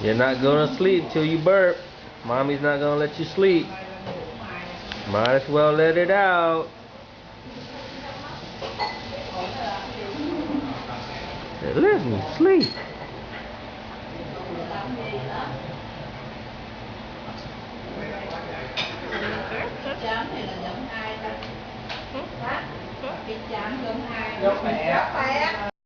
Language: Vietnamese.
You're not gonna sleep till you burp. Mommy's not gonna let you sleep. Might as well let it out. Let me sleep. Chám thì là nhận 2 thôi. Cái chám cơm 2. Khỏe.